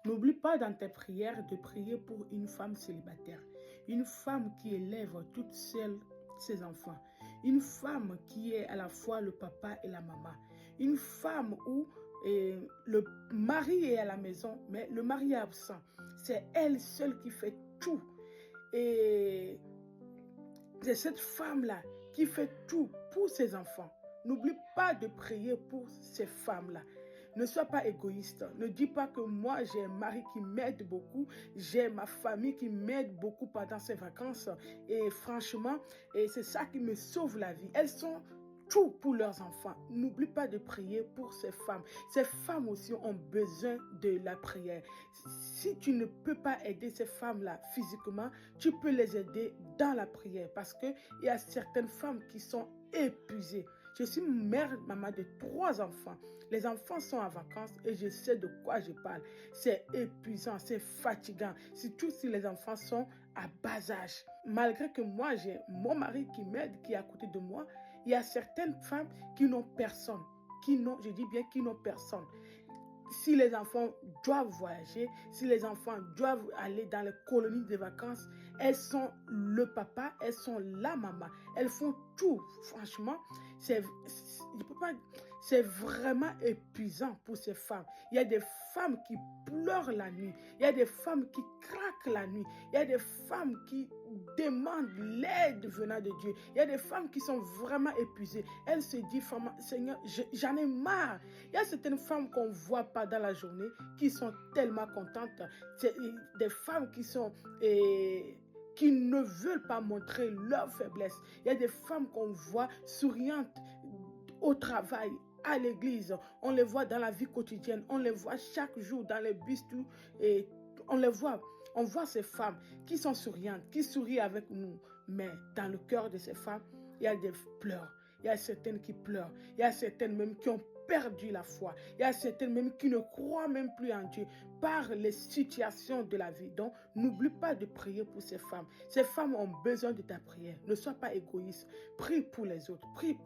N'oublie pas dans tes prières de prier pour une femme célibataire, une femme qui élève toute seule ses enfants, une femme qui est à la fois le papa et la maman, une femme où le mari est à la maison, mais le mari est absent. C'est elle seule qui fait tout. Et c'est cette femme-là qui fait tout pour ses enfants. N'oublie pas de prier pour ces femmes-là. Ne sois pas égoïste. Ne dis pas que moi, j'ai un mari qui m'aide beaucoup. J'ai ma famille qui m'aide beaucoup pendant ces vacances. Et franchement, c'est ça qui me sauve la vie. Elles sont tout pour leurs enfants. N'oublie pas de prier pour ces femmes. Ces femmes aussi ont besoin de la prière. Si tu ne peux pas aider ces femmes-là physiquement, tu peux les aider dans la prière parce qu'il y a certaines femmes qui sont épuisées. Je suis mère, maman de 3 enfants. Les enfants sont en vacances et je sais de quoi je parle. C'est épuisant, c'est fatigant, surtout si les enfants sont à bas âge. Malgré que moi, j'ai mon mari qui m'aide, qui est à côté de moi, il y a certaines femmes qui n'ont personne. Je dis bien qui n'ont personne. Si les enfants doivent voyager, si les enfants doivent aller dans les colonies de vacances, elles sont le papa, elles sont la maman. Elles font tout. Franchement, c'est vraiment épuisant pour ces femmes. Il y a des femmes qui pleurent la nuit. Il y a des femmes qui craquent la nuit. Il y a des femmes qui demandent l'aide venant de Dieu. Il y a des femmes qui sont vraiment épuisées. Elles se disent, Seigneur, j'en ai marre. Il y a certaines femmes qu'on ne voit pas dans la journée qui sont tellement contentes. C'est des femmes qui ne veulent pas montrer leur faiblesse. Il y a des femmes qu'on voit souriantes au travail, à l'église. On les voit dans la vie quotidienne. On les voit chaque jour dans les bus. Et on les voit. On voit ces femmes qui sont souriantes, qui sourient avec nous. Mais dans le cœur de ces femmes, il y a des pleurs. Il y a certaines qui pleurent. Il y a certaines même qui ont perdu la foi. Il y a certaines même qui ne croient même plus en Dieu par les situations de la vie. Donc, n'oublie pas de prier pour ces femmes. Ces femmes ont besoin de ta prière. Ne sois pas égoïste. Prie pour les autres. Prie.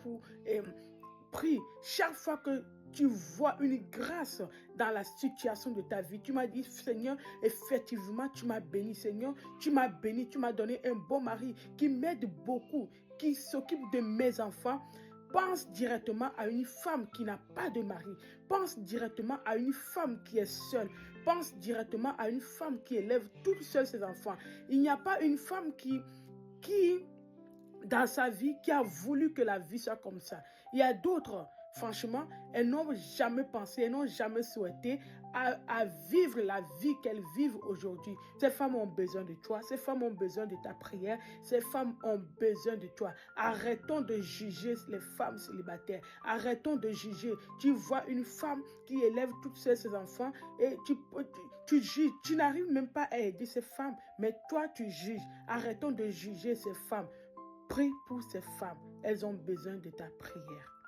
Chaque fois que tu vois une grâce dans la situation de ta vie. Tu m'as dit, Seigneur, effectivement, tu m'as béni. Seigneur, tu m'as béni. Tu m'as donné un bon mari qui m'aide beaucoup, qui s'occupe de mes enfants. Pense directement à une femme qui n'a pas de mari. Pense directement à une femme qui est seule. Pense directement à une femme qui élève toute seule ses enfants. Il n'y a pas une femme qui dans sa vie, qui a voulu que la vie soit comme ça. Il y a d'autres, franchement, elles n'ont jamais pensé, elles n'ont jamais souhaité à vivre la vie qu'elles vivent aujourd'hui. Ces femmes ont besoin de toi, ces femmes ont besoin de ta prière, ces femmes ont besoin de toi. Arrêtons de juger les femmes célibataires. Arrêtons de juger. Tu vois une femme qui élève toutes ses enfants et tu juges. Tu n'arrives même pas à aider ces femmes, mais toi tu juges. Arrêtons de juger ces femmes. Prie pour ces femmes. Elles ont besoin de ta prière.